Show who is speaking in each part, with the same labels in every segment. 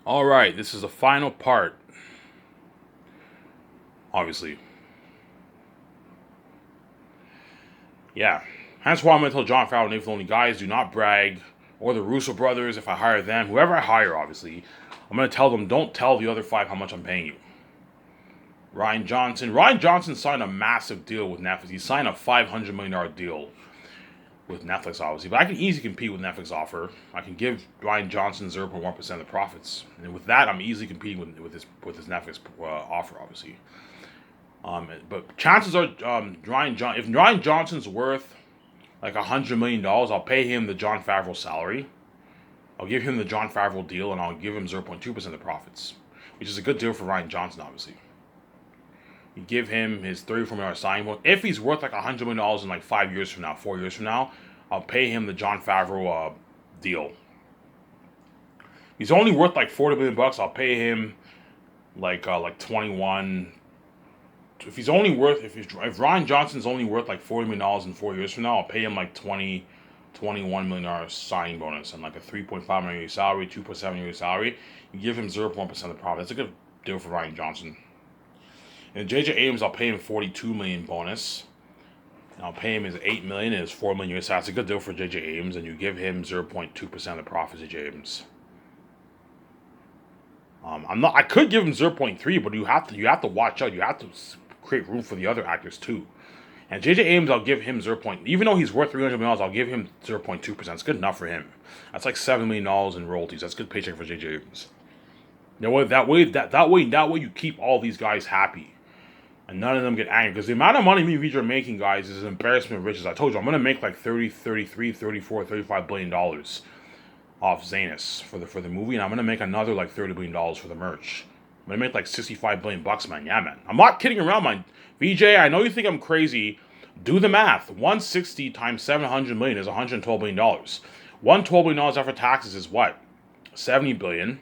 Speaker 1: All right, this is the final part. Obviously, yeah. That's why I'm gonna tell John Favreau and Dave Filoni, guys, do not brag, or the Russo brothers if I hire them, whoever I hire, obviously. I'm gonna tell them, don't tell the other five how much I'm paying you. Ryan Johnson. Ryan Johnson signed a massive deal with Netflix. He signed a $500 million deal with Netflix, obviously. But I can easily compete with Netflix offer. I can give Ryan Johnson 0.1% of the profits, and with that, I'm easily competing with his Netflix offer, obviously. But chances are, if Ryan Johnson's worth like $100 million, I'll pay him the John Favreau salary. I'll give him the John Favreau deal, and I'll give him 0.2% of the profits, which is a good deal for Ryan Johnson, obviously. You give him his $34 million signing bonus. If he's worth like $100 million in like 5 years from now, 4 years from now, I'll pay him the John Favreau deal. He's only worth like $40 million. I'll pay him like 21. If Ryan Johnson's only worth like $40 million in 4 years from now, I'll pay him like 21 million signing bonus and like a 3.5 million salary, 2.7 million salary. You give him 0.1% of the profit. That's a good deal for Ryan Johnson. And JJ Abrams, I'll pay him 42 million bonus. And I'll pay him his 8 million and his 4 million US. That's a good deal for JJ Abrams, and you give him 0.2% of the profits of JJ Abrams. I could give him 0.3, but you have to watch out. You have to create room for the other actors too. And JJ Abrams, I'll give him 0. Even though he's worth $300 million, I'll give him 0.2%. It's good enough for him. That's like $7 million in royalties. That's a good paycheck for JJ Abrams. That way you keep all these guys happy, and none of them get angry, because the amount of money me and VJ are making, guys, is an embarrassment of riches. I told you I'm gonna make like 30, 33, 34, 35 billion dollars off Zanus for the movie, and I'm gonna make another like $30 billion for the merch. I'm gonna make like 65 billion bucks, man. Yeah, man. I'm not kidding around, man. VJ, I know you think I'm crazy. Do the math. 160 times 700 million is $112 billion. $112 billion after taxes is what? 70 billion.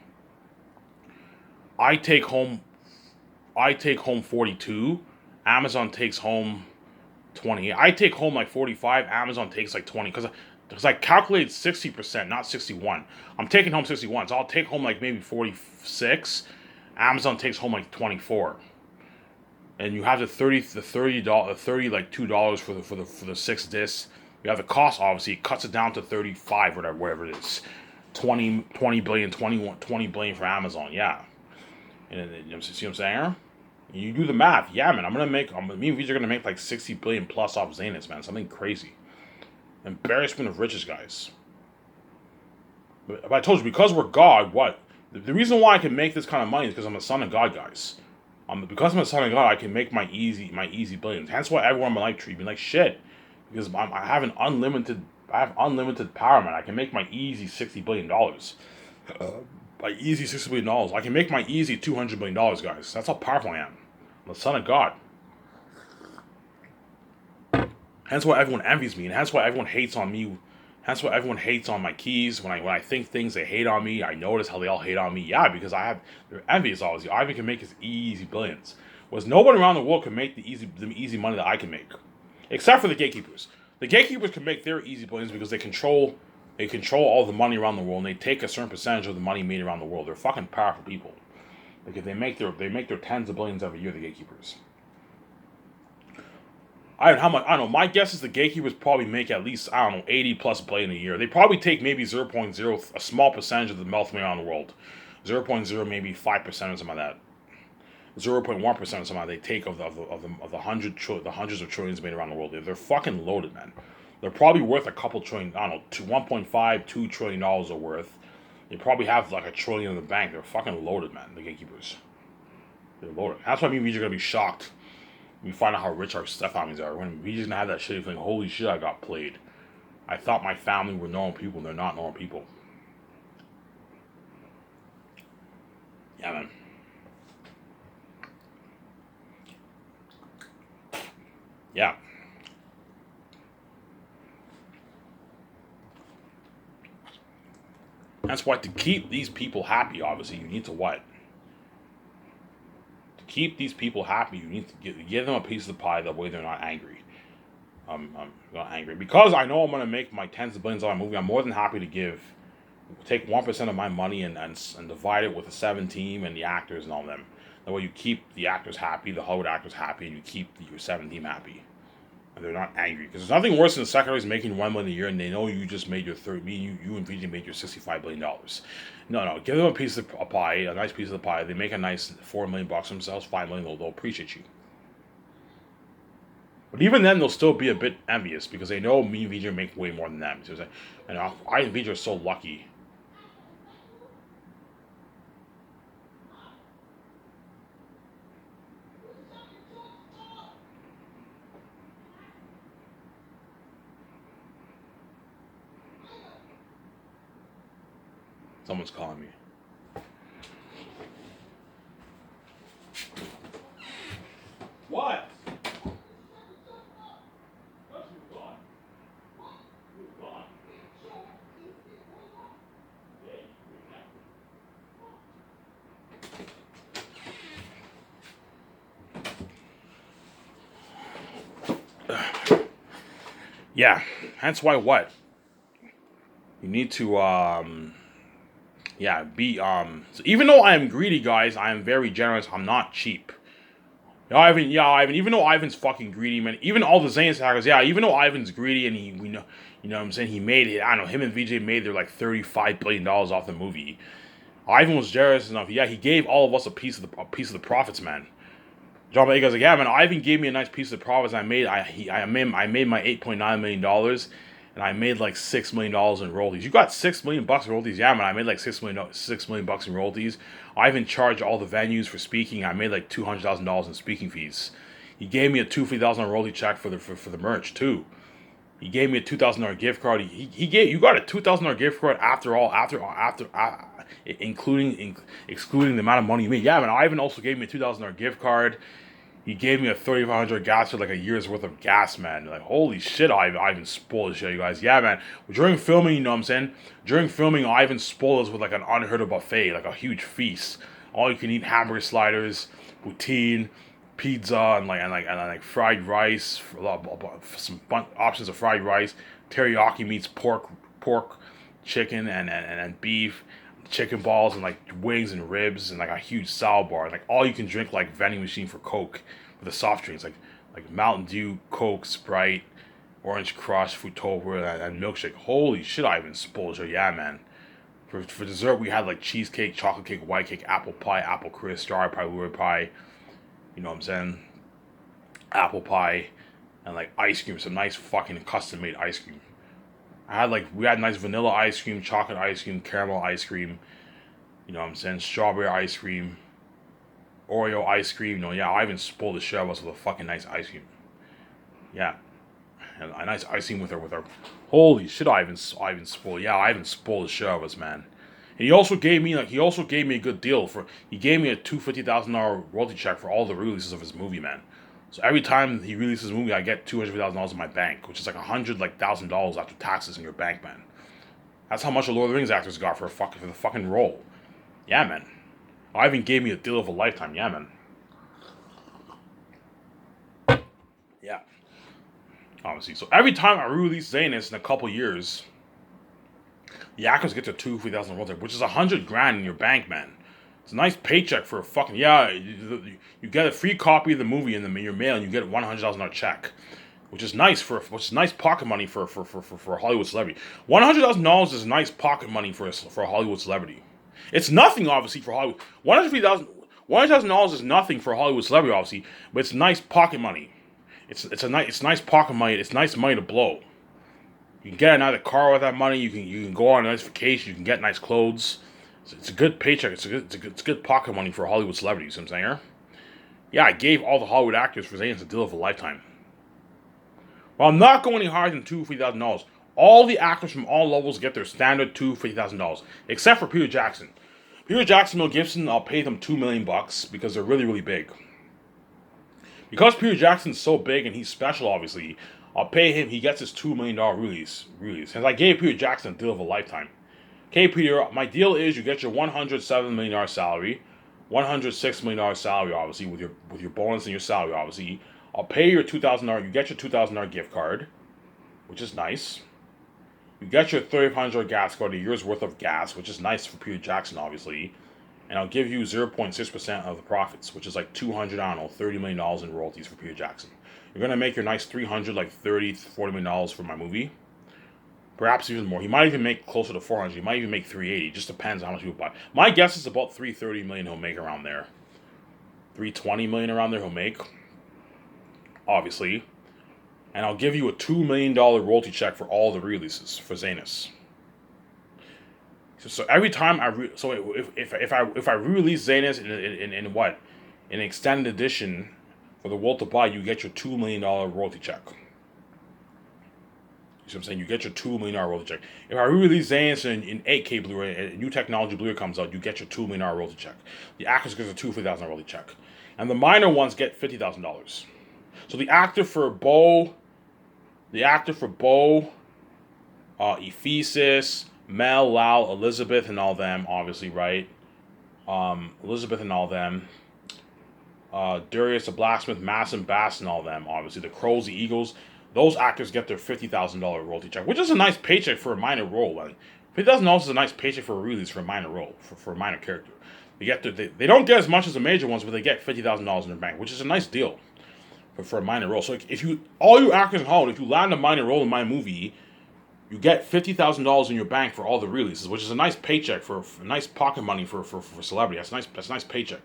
Speaker 1: I take home 42. Amazon takes home 20. I take home like 45. Amazon takes like 20, because I calculated 60%, not 61. I'm taking home 61, so I'll take home like maybe 46. Amazon takes home like 24. And you have the $30 like $2 for the 6 discs. You have the cost, obviously. It cuts it down to 35, whatever it is. 20 billion, 20 billion for Amazon. Yeah. And you see what I'm saying? You do the math. Yeah, man. Me and VJ are gonna make like 60 billion plus off Zanus, man. Something crazy. Embarrassment of riches, guys. But I told you, because we're God, what? The reason why I can make this kind of money is because I'm a son of God, guys. Because I'm a son of God, I can make my easy billions. Hence why everyone in my life treat me like shit. Because I have unlimited power, man. I can make my easy $60 billion. By easy $60 billion, I can make my easy $200 billion, guys. That's how powerful I am. I'm the son of God. Hence why everyone envies me, and hence why everyone hates on me. Hence why everyone hates on my keys. When I think things, they hate on me. I notice how they all hate on me. Yeah, because they're envious always. Ivan can make his easy billions. Whereas nobody around the world can make the easy money that I can make. Except for the gatekeepers. The gatekeepers can make their easy billions because they control all the money around the world, and they take a certain percentage of the money made around the world. They're fucking powerful people. Because they make their tens of billions every year, the gatekeepers. I don't know. My guess is the gatekeepers probably make at least, 80 plus billion a year. They probably take maybe 0.0, a small percentage of the wealth made around the world. 0.0, maybe 5% or something like that. 0.1% or something like that they take of the hundreds of trillions made around the world. They're fucking loaded, man. They're probably worth a couple trillion, I don't know, to 1.5, $2 trillion are worth. They probably have like a trillion in the bank. They're fucking loaded, man, the gatekeepers. They're loaded. That's why me and VJ are going to be shocked we find out how rich our step families are. When we just gonna have that shitty feeling, holy shit, I got played. I thought my family were normal people, and they're not normal people. Yeah, man. Yeah. That's why, to keep these people happy, obviously, you need to what? To keep these people happy, you need to give them a piece of the pie, that way they're not angry. I'm not angry. Because I know I'm going to make my tens of billions on a movie, I'm more than happy to give take 1% of my money and divide it with the 7 team and the actors and all them. That way you keep the actors happy, the Hollywood actors happy, and you keep your 7 team happy. And they're not angry. Because there's nothing worse than the secondaries making $1 million a year and they know you just made your you and VJ made your $65 billion. No, give them a piece of a pie, a nice piece of the pie. They make a nice $4 million themselves, $5 million, they'll appreciate you. But even then, they'll still be a bit envious because they know me and VJ make way more than them. So and I and VJ are so lucky. Someone's calling me. What? Yeah, hence why what? You need to be so even though I am greedy, guys, I am very generous. I'm not cheap. Ivan, even though Ivan's fucking greedy, man, even all the Zayn hackers, even though Ivan's greedy and we know, what I'm saying, he made it, I don't know, him and VJ made their like $35 billion off the movie. Ivan was generous enough, he gave all of us a piece of the profits, man. John Boyega goes like, yeah, man, Ivan gave me a nice piece of the profits. I made my $8.9 million, and I made like $6 million in royalties. You got $6 million in royalties, yeah, man. I made like $6 million in royalties. Ivan charged all the venues for speaking. I made like $200,000 in speaking fees. He gave me a $250,000 royalty check for the merch too. He gave me a $2,000 gift card. You got a $2,000 gift card after excluding the amount of money you made. Yeah, man. Ivan also gave me a $2,000 gift card. He gave me a 3,500 gas for like a year's worth of gas, man. Like, holy shit, Ivan spoiled the shit, you guys. Yeah, man. During filming, you know what I'm saying? During filming, Ivan spoiled us with like an unheard of buffet, like a huge feast. All you can eat hamburger sliders, poutine, pizza, and like fried rice, some options of fried rice, teriyaki meats, pork, chicken, and beef, chicken balls, and like wings and ribs, and like a huge salad bar, and like all you can drink like vending machine for Coke with the soft drinks like Mountain Dew, Coke, Sprite, Orange Crush, Fruitopia, and milkshake. Holy shit, Ivan spoiled you, yeah, man. For dessert, we had like cheesecake, chocolate cake, white cake, apple pie, apple crisp, strawberry pie, blueberry pie. You know what I'm saying? Apple pie, and like ice cream, some nice fucking custom made ice cream. We had nice vanilla ice cream, chocolate ice cream, caramel ice cream, you know what I'm saying, strawberry ice cream, Oreo ice cream, Ivan spoiled the shit out of us with a fucking nice ice cream. Yeah. And a nice ice cream with her. Holy shit, Ivan spoiled. Yeah, Ivan spoiled the shit out of us, man. And he also gave me a good deal he gave me a $250,000 royalty check for all the releases of his movie, man. So every time he releases a movie, I get $250,000 in my bank, which is like $100,000 after taxes in your bank, man. That's how much the Lord of the Rings actors got for the fucking role. Yeah, man. Ivan gave me a deal of a lifetime. Yeah, man. Yeah. Obviously, so every time I release Zanus in a couple years, the actors get their $250,000 royalty, which is $100,000 in your bank, man. It's a nice paycheck for a fucking you get a free copy of the movie in your mail and you get a $100,000 check, which is nice nice pocket money for a Hollywood celebrity. $100,000 is nice pocket money for a Hollywood celebrity. It's nothing obviously for Hollywood. $100,000 is nothing for a Hollywood celebrity obviously, but it's nice pocket money. It's nice pocket money. It's nice money to blow. You can get another car with that money. You can go on a nice vacation. You can get nice clothes. It's a good paycheck. It's good pocket money for Hollywood celebrities. You know what I'm saying? Yeah, I gave all the Hollywood actors for Zayn's a deal of a lifetime. Well, I'm not going any higher than $250,000. All the actors from all levels get their standard $250,000, except for Peter Jackson. Peter Jackson, Mel Gibson, I'll pay them $2 million because they're really, really big. Because Peter Jackson's so big and he's special, obviously, I'll pay him. He gets his $2 million release. And I gave Peter Jackson a deal of a lifetime. Okay, Peter, my deal is you get your $107 million salary, $106 million salary, obviously, with your bonus and your salary, obviously. I'll pay your $2,000. You get your $2,000 gift card, which is nice. You get your 3,500 gas card, a year's worth of gas, which is nice for Peter Jackson, obviously. And I'll give you 0.6% of the profits, which is like 200, I don't know, $30 million in royalties for Peter Jackson. You're going to make your nice 300, like 30, $40 million for my movie. Perhaps even more. He might even make closer to 400. He might even make 380. It just depends how much people buy. My guess is about 330 million he'll make around there. 320 million around there he'll make. Obviously. And I'll give you a $2 million royalty check for all the releases for Zanus. So every time if I re-release Zanus in what? In an extended edition for the world to buy, you get your $2 million royalty check. You see what I'm saying? You get your $2 million royalty check. If I re-release Zanus in 8K Blu-ray, and new technology Blu-ray comes out, you get your $2 million royalty check. The actors get a $250,000 royalty check. And the minor ones get $50,000. So the actor for Bo, Ephesus, Mel, Lau, Elizabeth, and all them, obviously, right? Elizabeth and all them. Darius the Blacksmith, Mass and Bass, and all them, obviously. The Crows, the Eagles. Those actors get their $50,000 royalty check, which is a nice paycheck for a minor role. Like, $50,000 is a nice paycheck for a release for a minor role, for a minor character. They don't get as much as the major ones, but they get $50,000 in their bank, which is a nice deal for a minor role. So if all you actors in Hollywood, if you land a minor role in my movie, you get $50,000 in your bank for all the releases, which is a nice paycheck for nice pocket money for celebrity. That's a nice paycheck.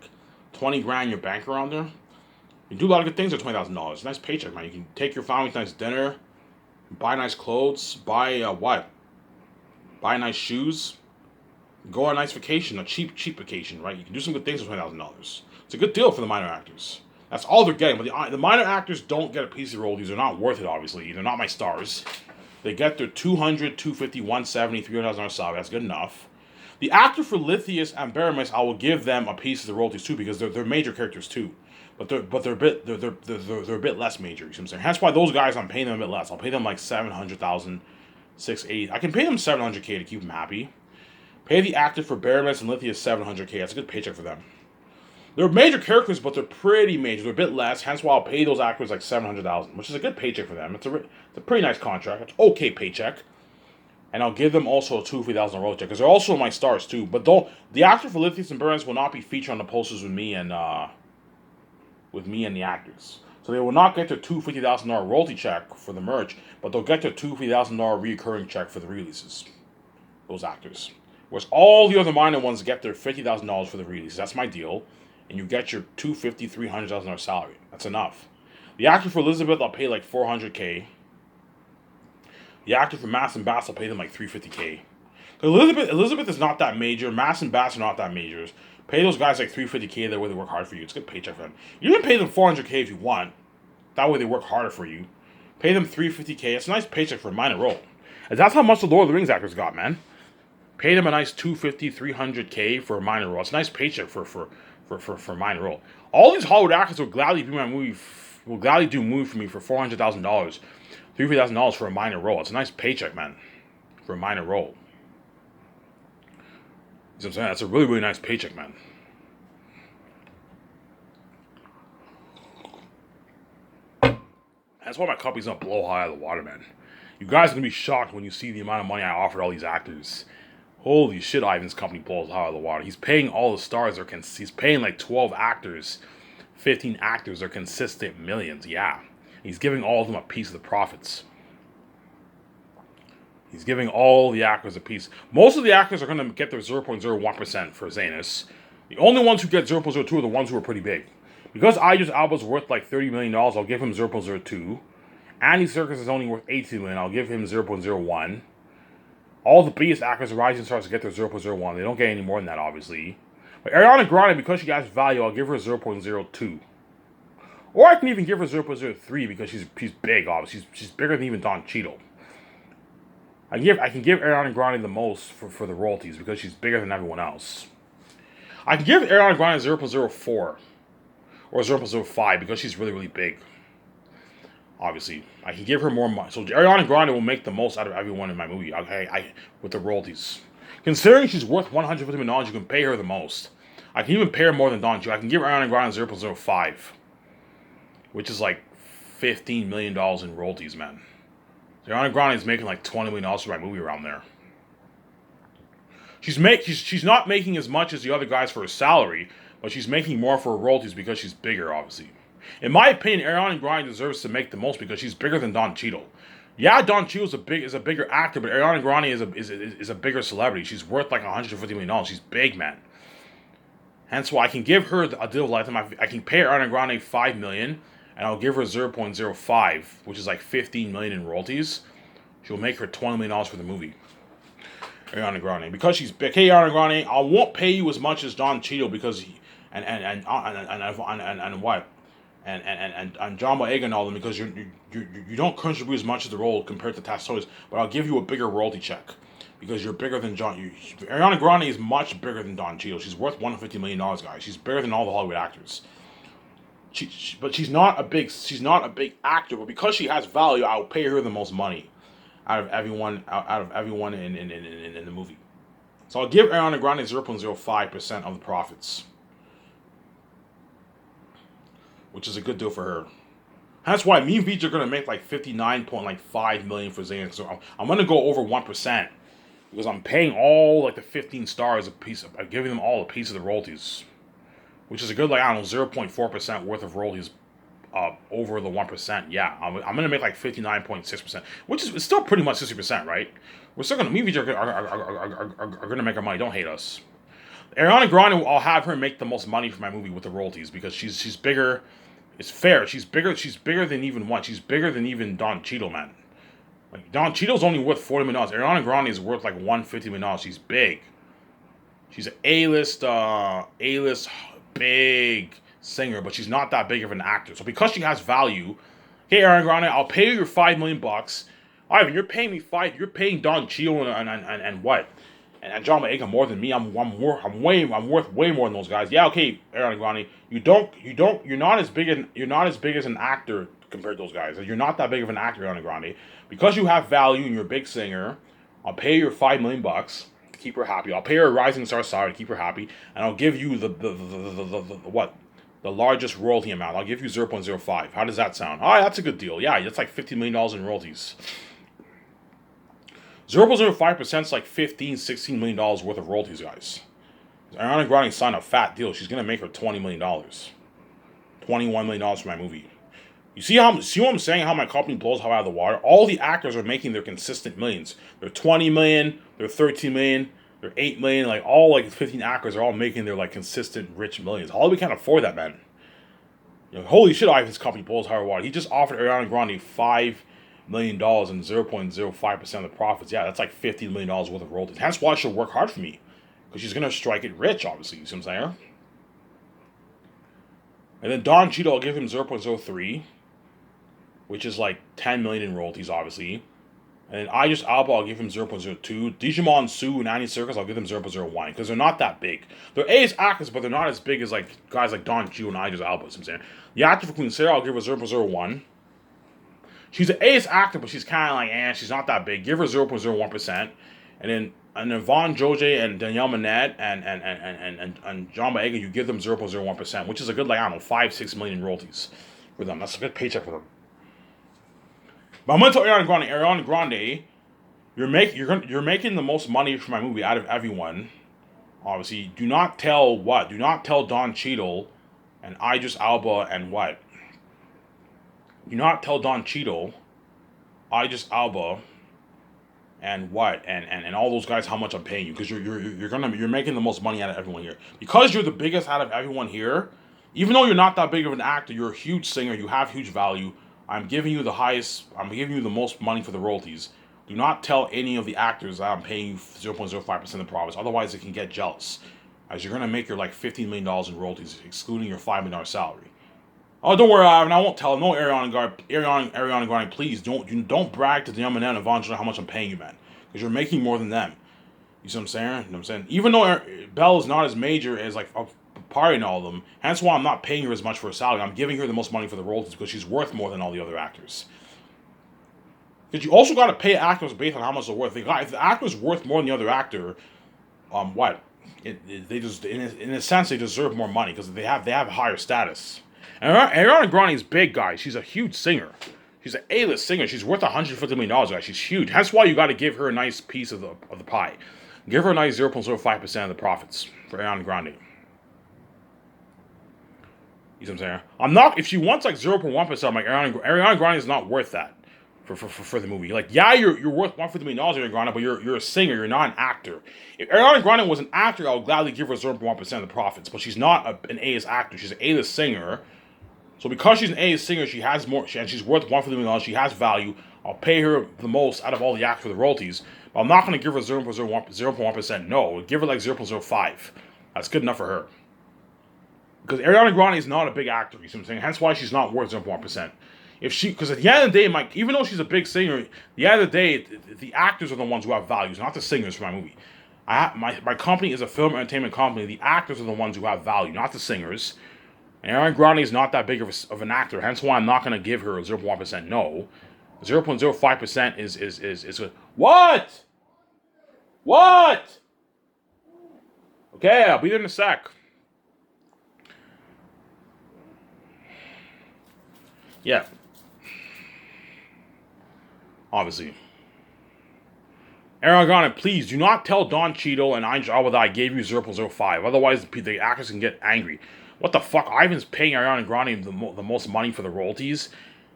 Speaker 1: 20 grand in your bank around there. You do a lot of good things with $20,000. Nice paycheck, man. You can take your family to nice dinner, buy nice clothes, buy buy nice shoes, go on a nice vacation, a cheap vacation, right? You can do some good things with $20,000. It's a good deal for the minor actors. That's all they're getting. But the minor actors don't get a piece of royalties. They're not worth it, obviously. They're not my stars. They get their 200, 250, 170, $300,000 salary. That's good enough. The actor for Lithius and Baramis, I will give them a piece of the royalties too, because they're major characters too. But they're a bit less major. You see what I'm saying? That's why those guys I'm paying them a bit less. I'll pay them like 700,000, 680. I can pay them 700K to keep them happy. Pay the actor for Baramis and Lithius 700K. That's a good paycheck for them. They're major characters, but they're pretty major. They're a bit less. Hence why I'll pay those actors like 700,000, which is a good paycheck for them. It's a pretty nice contract. It's okay paycheck. And I'll give them also a $250,000 royalty check because they're also my stars too. But the actor for Lithius and Baramis will not be featured on the posters with me and the actors. So they will not get their $250,000 royalty check for the merch, but they'll get their $250,000 recurring check for the releases. Those actors. Whereas all the other minor ones get their $50,000 for the releases. That's my deal. And you get your $250,000, $300,000 salary. That's enough. The actor for Elizabeth, I'll pay like $400K. The actor for Mass and Bass, I'll pay them like $350K. Elizabeth is not that major. Mass and Bass are not that majors. Pay those guys like $350K. That way they work hard for you. It's a good paycheck for them. You can pay them $400K if you want. That way they work harder for you. Pay them $350K. It's a nice paycheck for a minor role. And that's how much the Lord of the Rings actors got, man. Pay them a nice $250,000, $300K for a minor role. It's a nice paycheck for a minor role. All these Hollywood actors will gladly do my movie. Will gladly do a movie for me for $400,000, $350,000 for a minor role. It's a nice paycheck, man, for a minor role. You know what I'm saying? That's a really, really nice paycheck, man. That's why my company's gonna blow high out of the water, man. You guys are gonna be shocked when you see the amount of money I offered all these actors. Holy shit, Ivan's company blows high out of the water. He's paying all the stars. He's paying like 12 actors, 15 actors are consistent millions. Yeah. He's giving all of them a piece of the profits. He's giving all the actors a piece. Most of the actors are going to get their 0.01% for Zanus. The only ones who get 0.02 are the ones who are pretty big. Because Idris Elba's worth like $30 million, I'll give him 0.02. Andy Serkis is only worth $18 million, I'll give him 0.01. All the biggest actors, rising stars, get their 0.01. They don't get any more than that, obviously. But Ariana Grande, because she has value, I'll give her 0.02. Or I can even give her 0.03 because she's big, obviously. She's bigger than even Don Cheadle. I can give Ariana Grande the most for the royalties because she's bigger than everyone else. I can give Ariana Grande 0.04 or 0.05 because she's really, really big. Obviously, I can give her more money. So Ariana Grande will make the most out of everyone in my movie. With the royalties. Considering she's worth $150 million, you can pay her the most. I can even pay her more than Don Cheadle. I can give Ariana Grande 0.05, which is like $15 million in royalties, man. Ariana Grande is making like $20 million for my movie around there. She's not making as much as the other guys for her salary, but she's making more for her royalties because she's bigger, obviously. In my opinion, Ariana Grande deserves to make the most because she's bigger than Don Cheadle. Yeah, Don Cheadle is a bigger actor, but Ariana Grande is a bigger celebrity. She's worth like $150 million. She's big, man. Hence why I can give her a deal of lifetime. I can pay Ariana Grande $5 million, and I'll give her 0.05, which is like $15 million in royalties. She'll make her $20 million for the movie. Ariana Grande, because she's big. Hey, Ariana Grande, I won't pay you as much as Don Cheadle because and what and John Boyega and all them because you don't contribute as much to the role compared to Tassonis, but I'll give you a bigger royalty check because you're bigger than Ariana Grande is much bigger than Don Cheadle. She's worth $150 million, guys. She's bigger than all the Hollywood actors. But she's not a big actor. But because she has value, I'll pay her the most money out of everyone in the movie. So I'll give Ariana Grande 0.05% of the profits, which is a good deal for her. That's why me and VJ are gonna make like $59.5 million for Zayn. So I'm gonna go over 1% because I'm paying all like the 15 stars a piece. I'm giving them all a piece of the royalties, which is a good 0.4% worth of royalties. Over the 1%, yeah, I'm gonna make like 59.6%, which is still pretty much 60%, right? We're still gonna are gonna make our money. Don't hate us. Ariana Grande, I'll have her make the most money for my movie with the royalties because she's bigger. It's fair. She's bigger than even She's bigger than even Don Cheadle, man. Like Don Cheadle's only worth $40 million. Ariana Grande is worth like $150 million. She's big. She's an A-list big singer, but she's not that big of an actor. So because she has value, hey Ariana Grande, I'll pay you your $5 million. Ivan, you're paying me you're paying Don Cheadle and what? And John Boyega more than me. I'm worth way more than those guys. Yeah, okay, Ariana Grande, you're not as big as an actor compared to those guys. You're not that big of an actor, Ariana Grande. Because you have value and you're a big singer, I'll pay you your $5 million to keep her happy. I'll pay her a rising star salary to keep her happy, and I'll give you the largest royalty amount. I'll give you 0.05. How does that sound? Oh, that's a good deal. Yeah, that's like $50 million in royalties. 0.05% is like $16 million worth of royalties, guys. Ariana Grande signed a fat deal. She's going to make her $20 million. $21 million for my movie. You see what I'm saying? How my company blows out of the water? All the actors are making their consistent millions. They're 20 million, they're 13 million, they're 8 million. Like all like 15 actors are all making their like consistent rich millions. How do we can't afford that, man? Holy shit, Ivan's company blows out of the water. He just offered Ariana Grande $5 million and 0.05% of the profits. Yeah, that's like $50 million worth of royalties. Hence why she'll work hard for me. Because she's going to strike it rich, obviously. You see what I'm saying? And then Don Cheadle, I'll give him 0.03, which is like 10 million in royalties, obviously. And then Idris Elba, I'll give him 0.02. Digimon Su and Andy Serkis, I'll give them 0.01 because they're not that big. They're A's actors, but they're not as big as like guys like Don Cheadle and Idris Elba. You know what I'm saying? The actor for Queen Sarah, I'll give her 0.01. She's an A's actor, but she's kind of like, she's not that big. Give her 0.01%. And then Vaughn Joje and Danielle Minette and John Boyega, you give them 0.01%, which is a good, like, I don't know, 5-6 million in royalties for them. That's a good paycheck for them. But I'm gonna tell Ariana Grande, you're making the most money for my movie out of everyone. Obviously, do not tell Don Cheadle and Idris Elba and what? Do not tell Don Cheadle, Idris Elba, and what? And all those guys how much I'm paying you because you're making the most money out of everyone here. Because you're the biggest out of everyone here, even though you're not that big of an actor, you're a huge singer, you have huge value. I'm giving you the most money for the royalties. Do not tell any of the actors that I'm paying you 0.05% of the profits. Otherwise, they can get jealous. As you're going to make your like $15 million in royalties, excluding your $5 million salary. Oh, don't worry, Ivan. I won't tell him. No, Ariana Grande, please don't brag to Danielle Minette and Evangeline how much I'm paying you, man. Because you're making more than them. You see what I'm saying? You know what I'm saying? Even though Belle is not as major as like Party and all of them, hence why I'm not paying her as much for her salary. I'm giving her the most money for the royalties because she's worth more than all the other actors. Because you also got to pay actors based on how much they're worth. If the actor's worth more than the other actor, they just in a sense they deserve more money because they have higher status. And Ariana Grande is big, guys. She's a huge singer. She's an A-list singer. She's worth $150 million, guys. She's huge. That's why you got to give her a nice piece of the pie. Give her a nice 0.05% of the profits for Ariana Grande. You see what I'm saying? I'm not, if she wants like 0.1%, I'm like, Ariana Grande is not worth that for the movie. Like, yeah, you're worth $150 million, Ariana Grande, but you're a singer, you're not an actor. If Ariana Grande was an actor, I would gladly give her 0.1% of the profits, but she's not an A-list actor, she's an A-list singer. So because she's an A-list singer, she has more, and she's worth $150 million, she has value. I'll pay her the most out of all the actors for the royalties, but I'm not going to give her 0.1%, no, give her like 0.05. That's good enough for her. Because Ariana Grande is not a big actor, you see what I'm saying? Hence why she's not worth 0.1%. Because at the end of the day, even though she's a big singer, at the end of the day, the actors are the ones who have values, not the singers for my movie. My company is a film entertainment company. The actors are the ones who have value, not the singers. And Ariana Grande is not that big of an actor, hence why I'm not going to give her a 0.1%. No, 0.05% is what? What? Okay, I'll be there in a sec. Yeah. Obviously. Ariana Grande, please do not tell Don Cheadle and Idris Elba that I gave you 0.05. Otherwise, the actors can get angry. What the fuck? Ivan's paying Ariana Grande the most money for the royalties,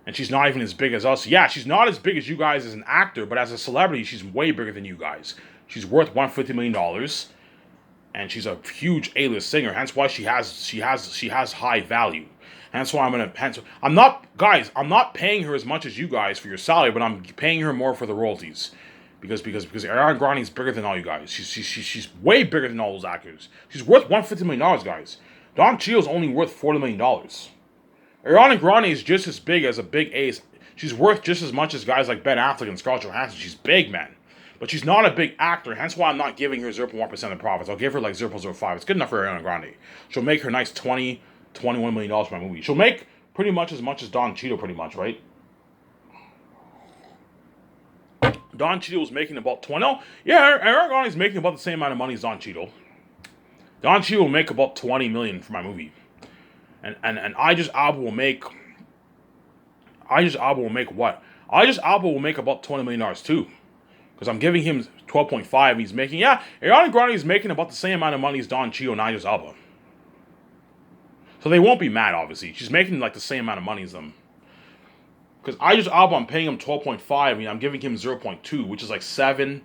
Speaker 1: and she's not even as big as us. Yeah, she's not as big as you guys as an actor, but as a celebrity, she's way bigger than you guys. She's worth $150 million, and she's a huge A-list singer. Hence why she has high value. Hence why I'm not paying her as much as you guys for your salary, but I'm paying her more for the royalties. Because Ariana Grande is bigger than all you guys. She's way bigger than all those actors. She's worth $150 million, guys. Don Cheadle's only worth $40 million. Ariana Grande is just as big as a big ace. She's worth just as much as guys like Ben Affleck and Scarlett Johansson. She's big, man. But she's not a big actor, hence why I'm not giving her 0.1% of the profits. I'll give her like 0.05. It's good enough for Ariana Grande. She'll make her nice $21 million for my movie. She'll make pretty much as Don Cheadle, pretty much, right? Don Cheadle was making about 20. Oh, yeah, Ariana Grande is making about the same amount of money as Don Cheadle. Don Cheadle will make about $20 million for my movie, and Idris Elba will make. Idris Elba will make what? Idris Elba will make about $20 million too, because I'm giving him 12.5. He's making Ariana Grande is making about the same amount of money as Don Cheadle and Idris Elba. So they won't be mad. Obviously, she's making like the same amount of money as them. Because Idris Elba, I'm paying him 12.5. I mean, I'm giving him 0.2, which is like 7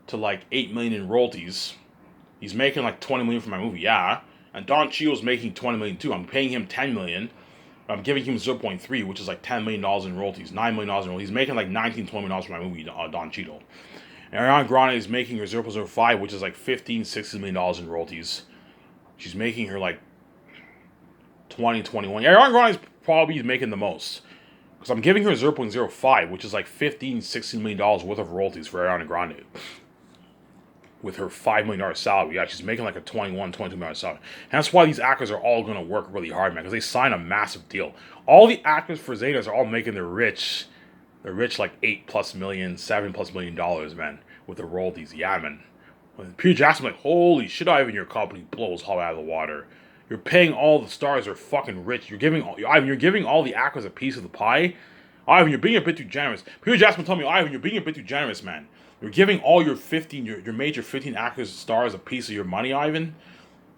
Speaker 1: to like 8 million in royalties. He's making like 20 million for my movie, yeah. And Don Cheadle's making 20 million too. I'm paying him 10 million. I'm giving him 0.3, which is like $10 million in royalties, $9 million in royalties. He's making like $19, $20 million for my movie, Don Cheadle. And Ariana Grande is making her 0.05, which is like $15, $16 million in royalties. She's making her like 20, 21. Ariana Grande is probably making the most. Because I'm giving her 0.05, which is like $15, $16 million worth of royalties for Ariana Grande. With her $5 million salary. Yeah, she's making like a $21, $22 million salary. And that's why these actors are all going to work really hard, man. Because they sign a massive deal. All the actors for Zetas are all making their rich. They're rich like $8+ million, $7+ million, man. With the royalties. Yeah, man. When Peter Jackson, like, holy shit, Ivan, your company blows hot out of the water. You're paying all the stars are fucking rich. You're giving all the actors a piece of the pie. Ivan, you're being a bit too generous. Peter Jackson told me, Ivan, you're being a bit too generous, man. You're giving all your major 15 actors, stars, a piece of your money, Ivan.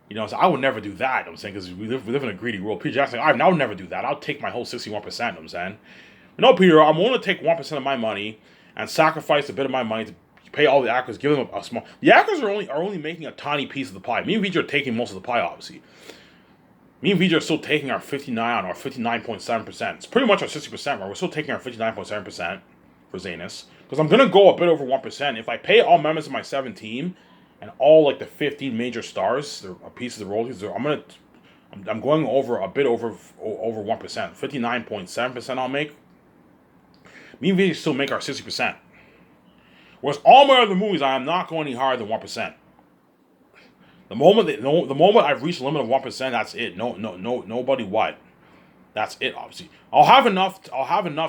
Speaker 1: You know, so I would never do that. I'm saying, because we live in a greedy world. Peter Jackson, Ivan, I would never do that. I'll take my whole 61%. I'm saying, no, Peter, I'm willing to take 1% of my money and sacrifice a bit of my money to pay all the actors. Give them a small. The actors are only making a tiny piece of the pie. Me and Vijay are taking most of the pie, obviously. Me and Vijay are still taking our 59.7%. It's pretty much our 60%, right? We're still taking our 59.7% for Zanus. Because I'm going to go a bit over 1%. If I pay all members of my 7 team and all like the 15 major stars, a piece of the royalties, I'm going over a bit over 1%. 59.7% I'll make. Me and Vijay still make our 60%. Whereas all my other movies, I am not going any higher than 1%. The moment I've reached the limit of 1%, that's it. Nobody what. That's it. Obviously, I'll have enough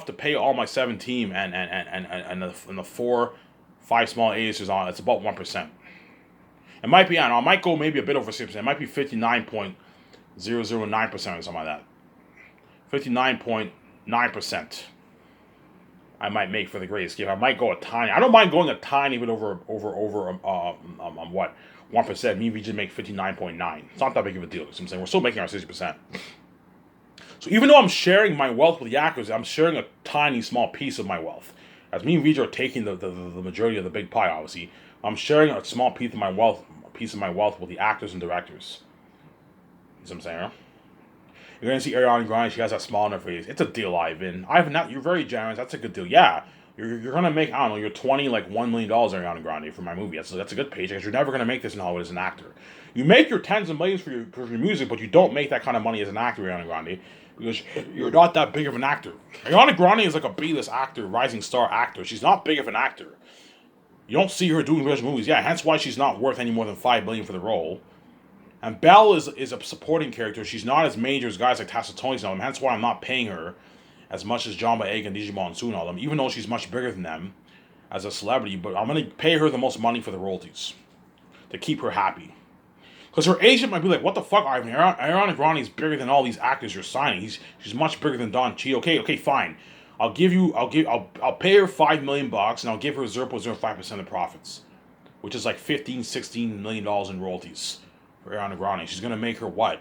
Speaker 1: to pay all my 7 team and the 4, 5 small aces on. It's about 1%. It might be. I might go maybe a bit over 6%. It might be 59.009% or something like that. 59.9%. I might make for the Great Escape. I might go a tiny. I don't mind going a tiny bit what 1%. Me, we just make 59.9. It's not that big of a deal. You know what I'm saying we're still making our 60%. So even though I'm sharing my wealth with the actors, I'm sharing a tiny small piece of my wealth. As me and Vijay are taking the majority of the big pie, obviously, I'm sharing a small piece of my wealth with the actors and directors. You know what I'm saying? Huh? You're gonna see Ariana Grande. She has that smile on her face. It's a deal, Ivan. Ivan, you're very generous. That's a good deal. Yeah, you're gonna make, I don't know, you're 20 like $1 million, Ariana Grande, for my movie. That's a good paycheck. You're never gonna make this in Hollywood as an actor. You make your tens of millions for your music, but you don't make that kind of money as an actor, Ariana Grande, because you're not that big of an actor. Ariana Grande is like a B-list actor, rising star actor. She's not big of an actor. You don't see her doing rich movies. Yeah, hence why she's not worth any more than $5 million for the role. And Belle is a supporting character. She's not as major as guys like Tessa Tony's and all them. Hence why I'm not paying her as much as John Boyega and Digimon Soo and all them, even though she's much bigger than them as a celebrity. But I'm going to pay her the most money for the royalties to keep her happy. Because her agent might be like, what the fuck, Ivan? Ariana Grande is bigger than all these actors you're signing. She's much bigger than Don Cheadle. Okay, fine. I'll pay her $5 million and I'll give her 0.05% of the profits, which is like $15-16 million in royalties for Ariana Grande. She's gonna make her what?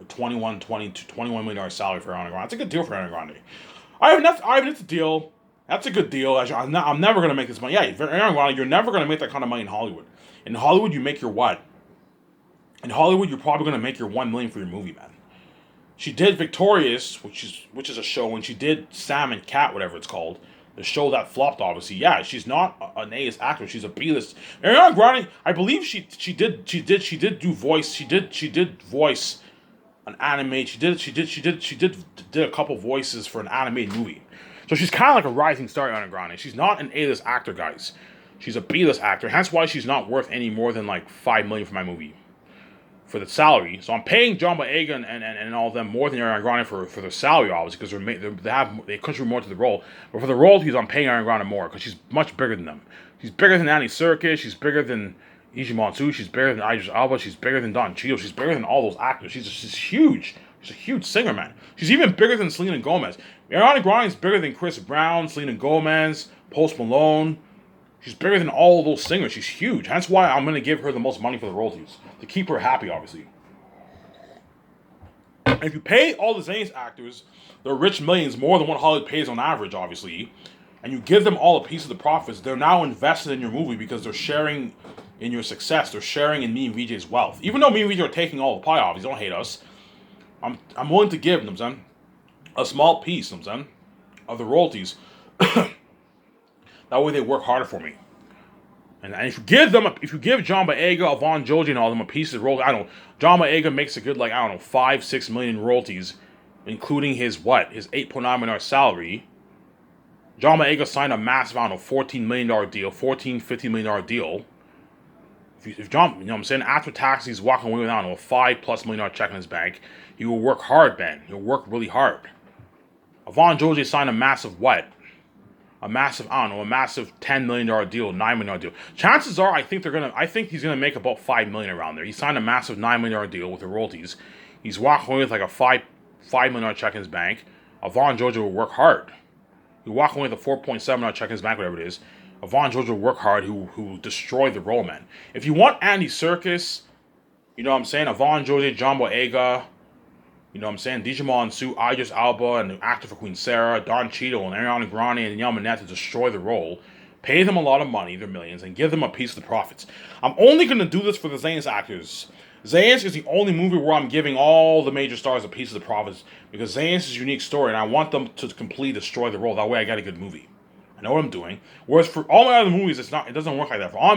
Speaker 1: $21 million salary for Ariana Grande. That's a good deal for Ariana Grande. It's a deal. That's a good deal. I'm never gonna make this money. Yeah, for Ariana Grande, you're never gonna make that kind of money in Hollywood. In Hollywood, you make your what? In Hollywood, you're probably gonna make your $1 million for your movie, man. She did Victorious, which is a show, and she did Sam and Cat, whatever it's called, the show that flopped. Obviously, yeah, she's not an A-list actor. She's a B-list. Ariana Grande, I believe she did voice an anime. She did a couple voices for an animated movie. So she's kind of like a rising star, Ariana Grande. She's not an A-list actor, guys. She's a B-list actor. Hence why she's not worth any more than like $5 million for my movie. For the salary, so I'm paying John Boyega and all of them more than Ariana Grande for their salary, obviously, because they contribute more to the role. But for the royalties, I'm paying Ariana Grande more because she's much bigger than them. She's bigger than Andy Serkis. She's bigger than Digimon Soo. She's bigger than Idris Elba. She's bigger than Don Cheadle. She's bigger than all those actors. She's huge. She's a huge singer, man. She's even bigger than Selena Gomez. Ariana Grande is bigger than Chris Brown, Selena Gomez, Post Malone. She's bigger than all of those singers. She's huge. Hence why I'm going to give her the most money for the royalties. To keep her happy, obviously. And if you pay all the Zane's actors their rich millions, more than what Hollywood pays on average, obviously, and you give them all a piece of the profits, they're now invested in your movie because they're sharing in your success. They're sharing in me and VJ's wealth. Even though me and VJ are taking all the pie off, don't hate us. I'm willing to give them, a small piece, of the royalties. That way they work harder for me. And if you give John Boyega, Yvonne Joji, and all them a piece of royalties, I don't know, John Boyega makes a good, like, I don't know, $5-6 million in royalties, including his $8.9 million salary. John Boyega signed a massive, I don't know, $14 million deal, $15 million deal. If John, you know what I'm saying, after taxes, he's walking away with, I don't know, a $5+ million check in his bank, he will work hard, man. He'll work really hard. Yvonne Joji signed a massive $10 million deal, $9 million deal. Chances are, I think he's gonna make about $5 million around there. He signed a massive $9 million deal with the royalties. He's walking away with like a $5 million check in his bank. Yvonne Joji will work hard. He'll walk away with a $4.7 million check in his bank, whatever it is. Yvonne Joji will work hard. Who will destroy the role, man. If you want Andy Serkis, you know what I'm saying, Yvonne Joji, John Boyega, you know what I'm saying, Digimon Soo, Idris Elba, and the actor for Queen Sarah, Don Cheadle, and Ariana Grande, and Danielle Minette to destroy the role, pay them a lot of money, their millions, and give them a piece of the profits. I'm only going to do this for the Zane's actors. Zane's is the only movie where I'm giving all the major stars a piece of the profits, because Zane's is a unique story, and I want them to completely destroy the role. That way I get a good movie. I know what I'm doing. Whereas for all my other movies, it doesn't work like that. For all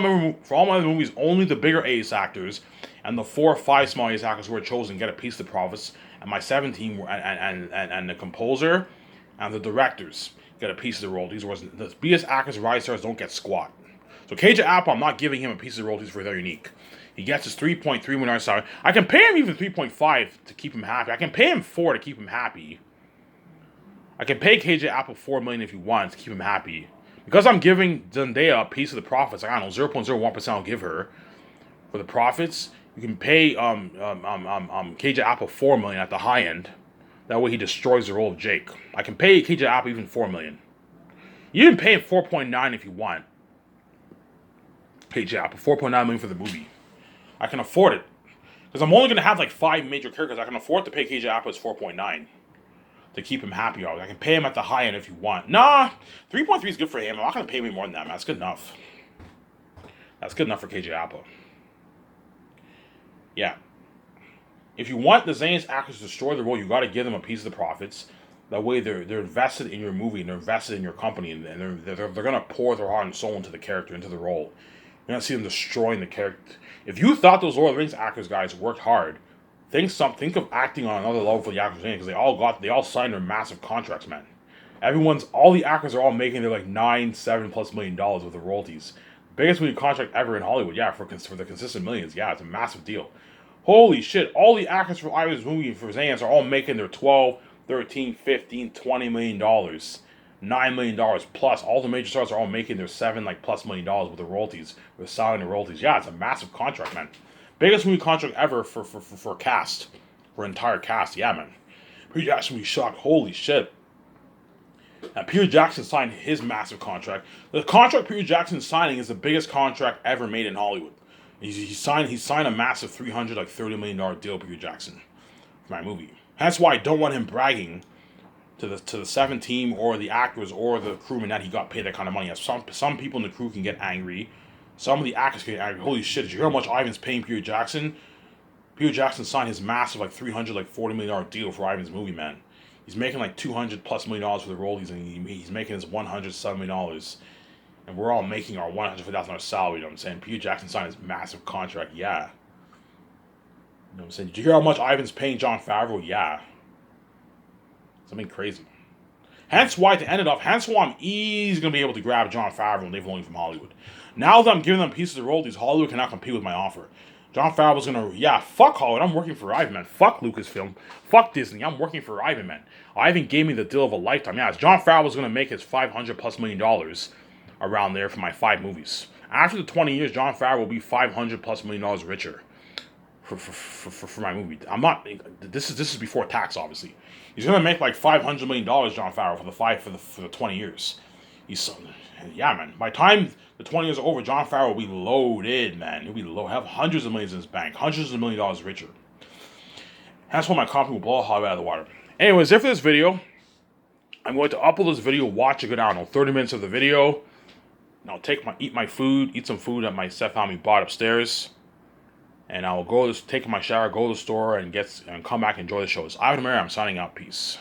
Speaker 1: my other movies, only the bigger ace actors and the 4 or 5 small ace actors who are chosen get a piece of the profits, and my 17 and the composer and the directors get a piece of the royalties. Whereas the BS actors and rising stars don't get squat. So KJ Apple, I'm not giving him a piece of the royalties for their unique. He gets his $3.3 million salary. I can pay him even 3.5 to keep him happy. I can pay him 4 to keep him happy. I can pay KJ Apple $4 million if he wants to keep him happy. Because I'm giving Zendaya a piece of the profits, like, I don't know, 0.01% I'll give her for the profits. You can pay KJ Apple $4 million at the high end. That way he destroys the role of Jake. I can pay KJ Apple even $4 million. You can pay him 4.9 if you want. KJ Appa, 4.9 million for the movie. I can afford it. Because I'm only going to have like 5 major characters. I can afford to pay KJ Appa's 4.9 to keep him happy. I can pay him at the high end if you want. Nah, 3.3 is good for him. I'm not going to pay him more than that, man. That's good enough. That's good enough for KJ Appa. Yeah. If you want the Zayn's actors to destroy the role, you got to give them a piece of the profits. That way they're invested in your movie and they're invested in your company, and they're going to pour their heart and soul into the character, into the role. You're going to see them destroying the character. If you thought those Lord of the Rings actors, guys, worked hard, think of acting on another level for the actors, because they all signed their massive contracts, man. All the actors are all making their like $7+ million with the royalties. Biggest movie contract ever in Hollywood, yeah, for the consistent millions, yeah, it's a massive deal. Holy shit, all the actors for Ivan's movie for Zayn's are all making their 12, 13, 15, $20 million, $9 million plus. All the major stars are all making their $7+ million with the royalties, with selling the royalties. Yeah, it's a massive contract, man. Biggest movie contract ever for cast, for entire cast. Yeah, man. Peter Jackson will be shocked. Holy shit. And Peter Jackson signed his massive contract. The contract Peter Jackson's signing is the biggest contract ever made in Hollywood. He signed a massive $30 million deal, Peter Jackson, for my movie. That's why I don't want him bragging to the 7 team or the actors or the crewmen that he got paid that kind of money. Some people in the crew can get angry. Some of the actors can get angry. Holy shit, did you hear how much Ivan's paying Peter Jackson? Peter Jackson signed his massive $340 million deal for Ivan's movie, man. He's making $200+ million for the role. He's making his $107 million. And we're all making our $150,000 salary, you know what I'm saying? Peter Jackson signed his massive contract, yeah. You know what I'm saying? Did you hear how much Ivan's paying Jon Favreau? Yeah. Something crazy. Hence why, to end it off, I'm easily going to be able to grab Jon Favreau and Dave Filoni from Hollywood. Now that I'm giving them pieces of royalties, Hollywood cannot compete with my offer. Jon Favreau's going to, fuck Hollywood. I'm working for Ivan, man. Fuck Lucasfilm. Fuck Disney. I'm working for Ivan, man. Ivan gave me the deal of a lifetime. Yeah, Jon Favreau's going to make his $500+ million around there for my 5 movies. After the 20 years, Jon Favreau will be $500+ million richer for my movie. I'm not. This is before tax, obviously. He's gonna make $500 million, Jon Favreau, for the 20 years. Man. By the time the 20 years are over, Jon Favreau will be loaded, man. He'll be have hundreds of millions in his bank, hundreds of $1 million richer. That's why my company will blow Hollywood out of the water. Anyways, after this video, I'm going to upload this video, watch it go down. 30 minutes of the video. And I'll eat some food that my stepfamily bought upstairs. And I'll take my shower, go to the store, and come back and enjoy the shows. Ivan Ameri, I'm signing out. Peace.